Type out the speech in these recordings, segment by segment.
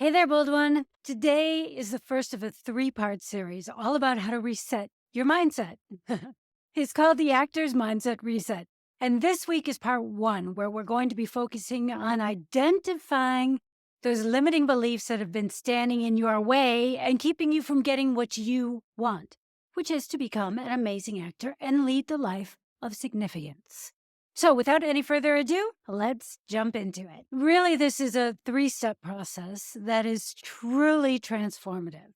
Hey there, bold one. Today is the first of a three-part series all about how to reset your mindset. It's called the Actor's Mindset Reset. And this week is part one, where we're going to be focusing on identifying those limiting beliefs that have been standing in your way and keeping you from getting what you want, which is to become an amazing actor and lead the life of significance. So, without any further ado, let's jump into it. Really, this is a three-step process that is truly transformative.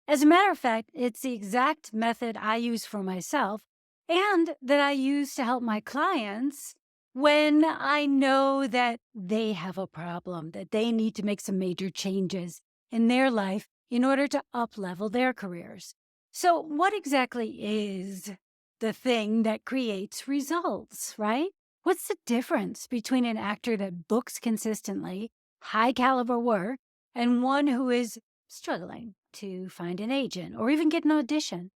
As a matter of fact, it's the exact method I use for myself and that I use to help my clients when I know that they have a problem, that they need to make some major changes in their life in order to up-level their careers. So, what exactly is the thing that creates results, right? What's the difference between an actor that books consistently, high caliber work, and one who is struggling to find an agent or even get an audition?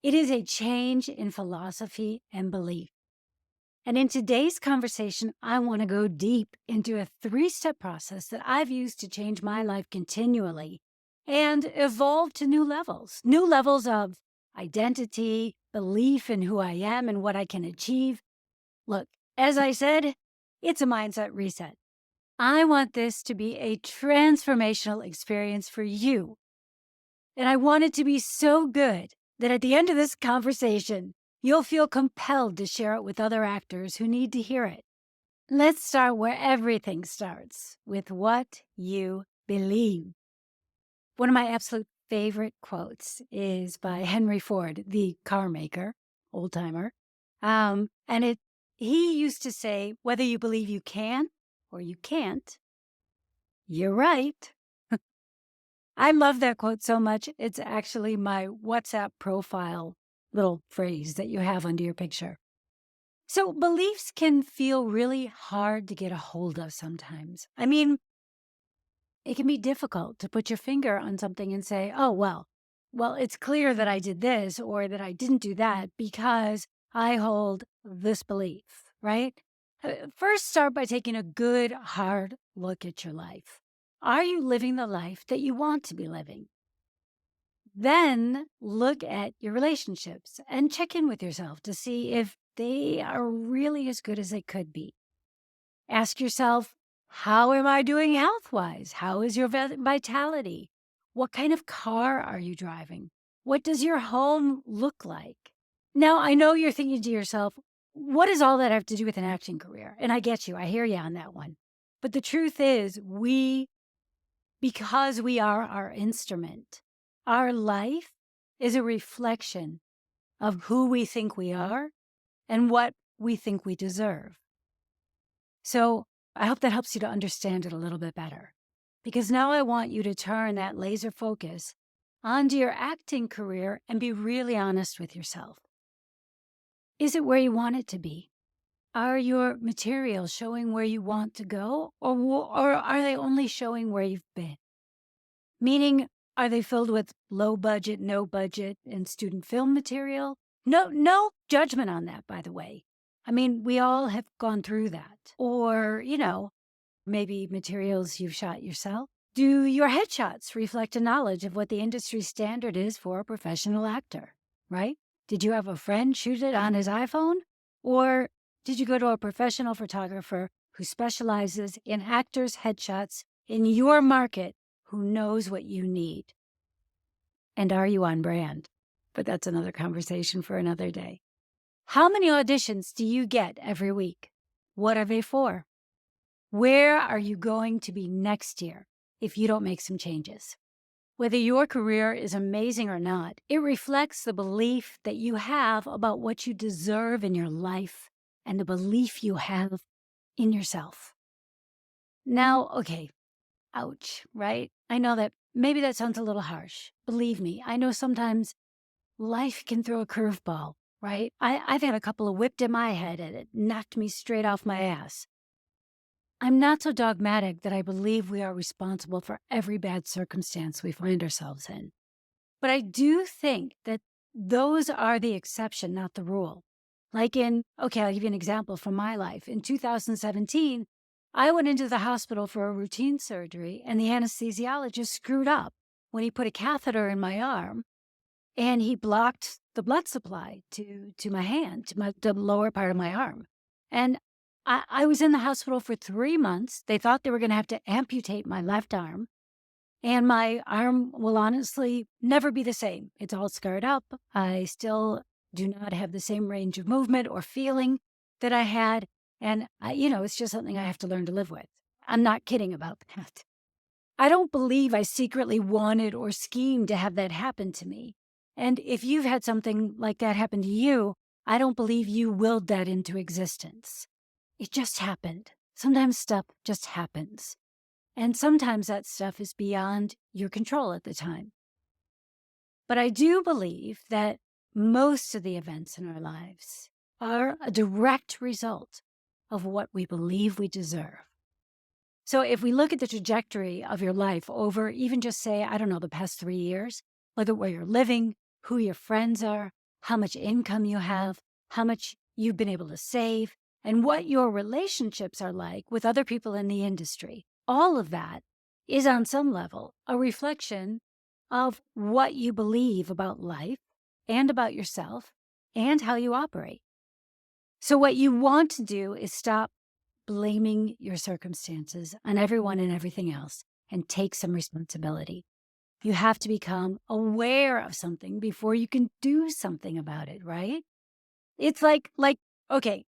It is a change in philosophy and belief. And in today's conversation, I want to go deep into a three-step process that I've used to change my life continually and evolve to new levels of identity, belief in who I am and what I can achieve. Look, as I said, it's a mindset reset. I want this to be a transformational experience for you. And I want it to be so good that at the end of this conversation, you'll feel compelled to share it with other actors who need to hear it. Let's start where everything starts, with what you believe. One of my absolute favorite quotes is by Henry Ford, the car maker, old timer. He used to say, whether you believe you can or you can't, you're right. I love that quote so much. It's actually my WhatsApp profile little phrase that you have under your picture. So beliefs can feel really hard to get a hold of sometimes. I mean, it can be difficult to put your finger on something and say, oh, well, it's clear that I did this or that I didn't do that because I hold this belief, right? First, start by taking a good, hard look at your life. Are you living the life that you want to be living? Then look at your relationships and check in with yourself to see if they are really as good as they could be. Ask yourself, how am I doing health-wise? How is your vitality? What kind of car are you driving? What does your home look like? Now, I know you're thinking to yourself, what does all that have to do with an acting career? And I get you. I hear you on that one. But the truth is, because we are our instrument, our life is a reflection of who we think we are and what we think we deserve. So I hope that helps you to understand it a little bit better, because now I want you to turn that laser focus onto your acting career and be really honest with yourself. Is it where you want it to be? Are your materials showing where you want to go, or are they only showing where you've been? Meaning, are they filled with low budget, no budget, and student film material? No judgment on that, by the way. I mean, we all have gone through that. Or, maybe materials you've shot yourself. Do your headshots reflect a knowledge of what the industry standard is for a professional actor, right? Did you have a friend shoot it on his iPhone? Or did you go to a professional photographer who specializes in actors' headshots in your market, who knows what you need? And are you on brand? But that's another conversation for another day. How many auditions do you get every week? What are they for? Where are you going to be next year if you don't make some changes? Whether your career is amazing or not, it reflects the belief that you have about what you deserve in your life and the belief you have in yourself. Now, okay, ouch, right? I know that maybe that sounds a little harsh. Believe me, I know sometimes life can throw a curveball, right? I've had a couple of whipped in my head and it knocked me straight off my ass. I'm not so dogmatic that I believe we are responsible for every bad circumstance we find ourselves in. But I do think that those are the exception, not the rule. Like I'll give you an example from my life. In 2017, I went into the hospital for a routine surgery, and the anesthesiologist screwed up when he put a catheter in my arm, and he blocked the blood supply to my hand, to the lower part of my arm. And I was in the hospital for 3 months. They thought they were going to have to amputate my left arm, and my arm will honestly never be the same. It's all scarred up. I still do not have the same range of movement or feeling that I had. And it's just something I have to learn to live with. I'm not kidding about that. I don't believe I secretly wanted or schemed to have that happen to me. And if you've had something like that happen to you, I don't believe you willed that into existence. It just happened. Sometimes stuff just happens. And sometimes that stuff is beyond your control at the time. But I do believe that most of the events in our lives are a direct result of what we believe we deserve. So if we look at the trajectory of your life over even just say, I don't know, the past 3 years, look at where you're living, who your friends are, how much income you have, how much you've been able to save, and what your relationships are like with other people in the industry. All of that is on some level a reflection of what you believe about life and about yourself and how you operate. So what you want to do is stop blaming your circumstances on everyone and everything else and take some responsibility. You have to become aware of something before you can do something about it, right? It's like, okay.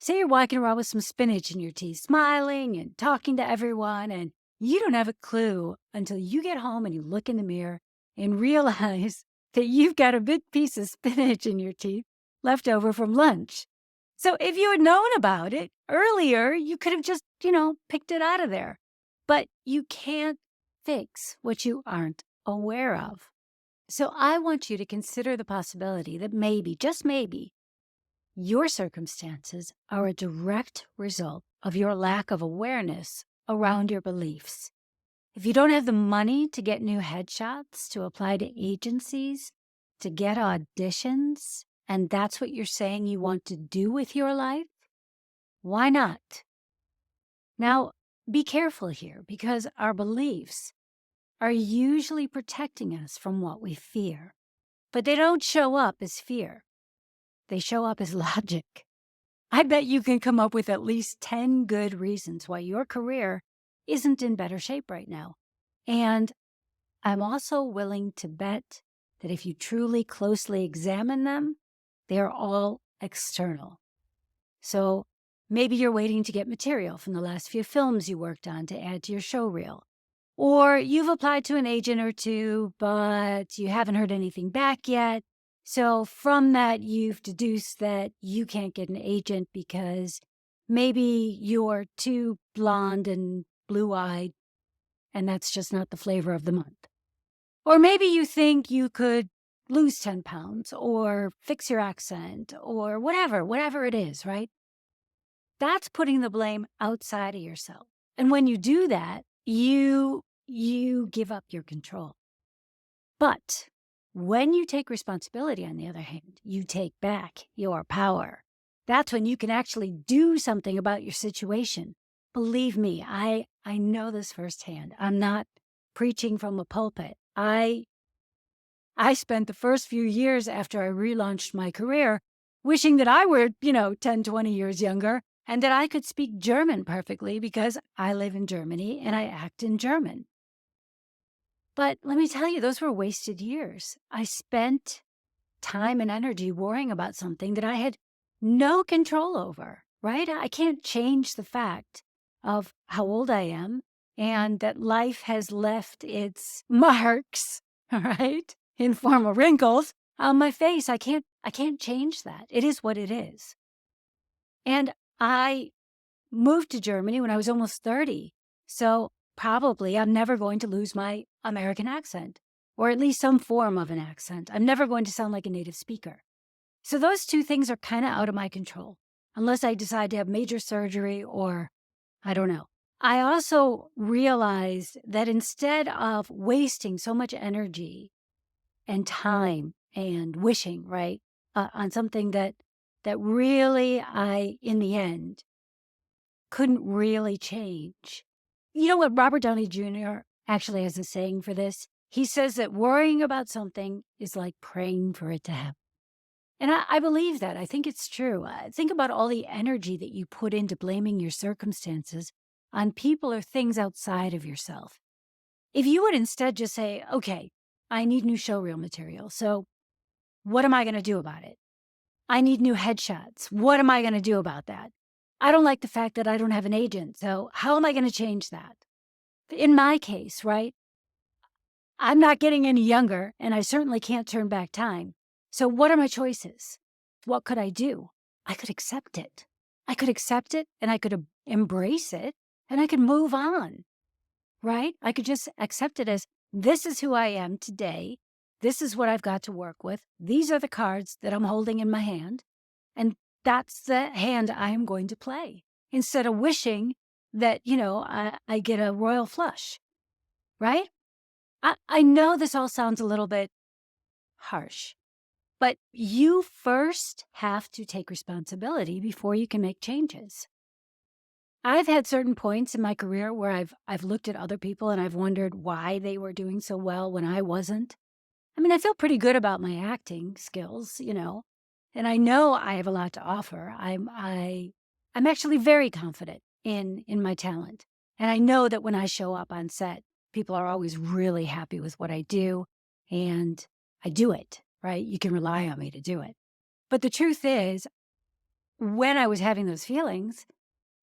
Say you're walking around with some spinach in your teeth, smiling and talking to everyone, and you don't have a clue until you get home and you look in the mirror and realize that you've got a big piece of spinach in your teeth left over from lunch. So if you had known about it earlier, you could have just, picked it out of there. But you can't fix what you aren't aware of. So I want you to consider the possibility that maybe, just maybe, your circumstances are a direct result of your lack of awareness around your beliefs. If you don't have the money to get new headshots, to apply to agencies, to get auditions, and that's what you're saying you want to do with your life, why not? Now, be careful here because our beliefs are usually protecting us from what we fear, but they don't show up as fear. They show up as logic. I bet you can come up with at least 10 good reasons why your career isn't in better shape right now. And I'm also willing to bet that if you truly closely examine them, they're all external. So maybe you're waiting to get material from the last few films you worked on to add to your show reel. Or you've applied to an agent or two, but you haven't heard anything back yet. So from that, you've deduced that you can't get an agent because maybe you're too blonde and blue-eyed, and that's just not the flavor of the month. Or maybe you think you could lose 10 pounds or fix your accent or whatever it is, right? That's putting the blame outside of yourself. And when you do that, you give up your control. But when you take responsibility, on the other hand, you take back your power. That's when you can actually do something about your situation. Believe me, I know this firsthand. I'm not preaching from a pulpit. I spent the first few years after I relaunched my career wishing that I were, 10, 20 years younger and that I could speak German perfectly because I live in Germany and I act in German. But let me tell you, those were wasted years. I spent time and energy worrying about something that I had no control over, right? I can't change the fact of how old I am and that life has left its marks, right, in form of wrinkles on my face. I can't change that. It is what it is. And I moved to Germany when I was almost 30. So probably I'm never going to lose my American accent, or at least some form of an accent. I'm never going to sound like a native speaker. So those two things are kind of out of my control, unless I decide to have major surgery or I don't know. I also realized that instead of wasting so much energy and time and wishing, right, on something that really in the end, couldn't really change. You know what? Robert Downey Jr. actually has a saying for this. He says that worrying about something is like praying for it to happen. And I believe that. I think it's true. Think about all the energy that you put into blaming your circumstances on people or things outside of yourself. If you would instead just say, okay, I need new showreel material. So what am I going to do about it? I need new headshots. What am I going to do about that? I don't like the fact that I don't have an agent. So how am I going to change that? In my case, right? I'm not getting any younger, and I certainly can't turn back time. So what are my choices? What could I do? I could accept it. I could accept it, and I could embrace it, and I could move on, right? I could just accept it as, this is who I am today. This is what I've got to work with. These are the cards that I'm holding in my hand, and that's the hand I am going to play. Instead of wishing that, I get a royal flush, right? I know this all sounds a little bit harsh, but you first have to take responsibility before you can make changes. I've had certain points in my career where I've looked at other people and I've wondered why they were doing so well when I wasn't. I mean, I feel pretty good about my acting skills, and I know I have a lot to offer. I'm actually very confident in my talent. And I know that when I show up on set, people are always really happy with what I do, and I do it, right? You can rely on me to do it. But the truth is, when I was having those feelings,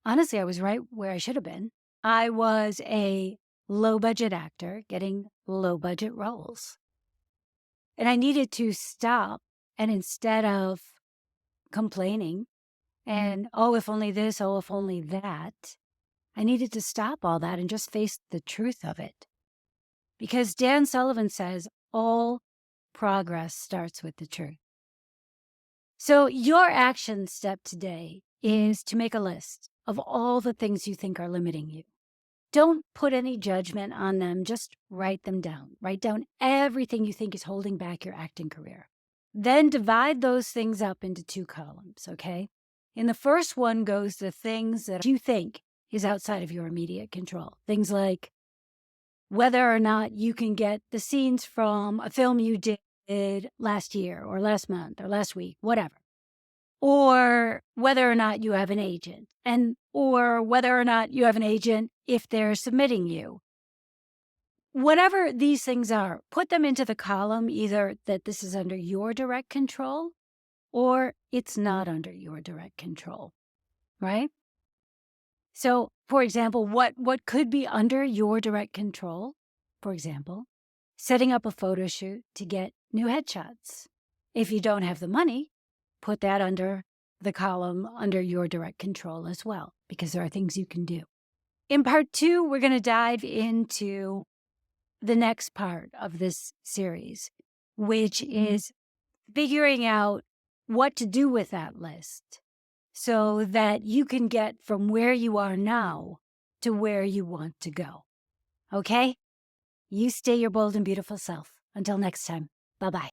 honestly, I was right where I should have been. I was a low budget actor getting low budget roles. And I needed to stop, and instead of complaining and, oh, if only this, oh, if only that, I needed to stop all that and just face the truth of it. Because Dan Sullivan says all progress starts with the truth. So your action step today is to make a list of all the things you think are limiting you. Don't put any judgment on them. Just write them down. Write down everything you think is holding back your acting career. Then divide those things up into 2 columns, okay? In the first one goes the things that you think is outside of your immediate control. Things like whether or not you can get the scenes from a film you did last year or last month or last week, whatever. Or whether or not you have an agent, or whether or not you have an agent if they're submitting you. Whatever these things are, put them into the column either that this is under your direct control or it's not under your direct control, right? So, for example, what could be under your direct control? For example, setting up a photo shoot to get new headshots. If you don't have the money, put that under the column under your direct control as well, because there are things you can do. In part 2, we're going to dive into the next part of this series, which is figuring out what to do with that list so that you can get from where you are now to where you want to go. Okay? You stay your bold and beautiful self. Until next time, bye-bye.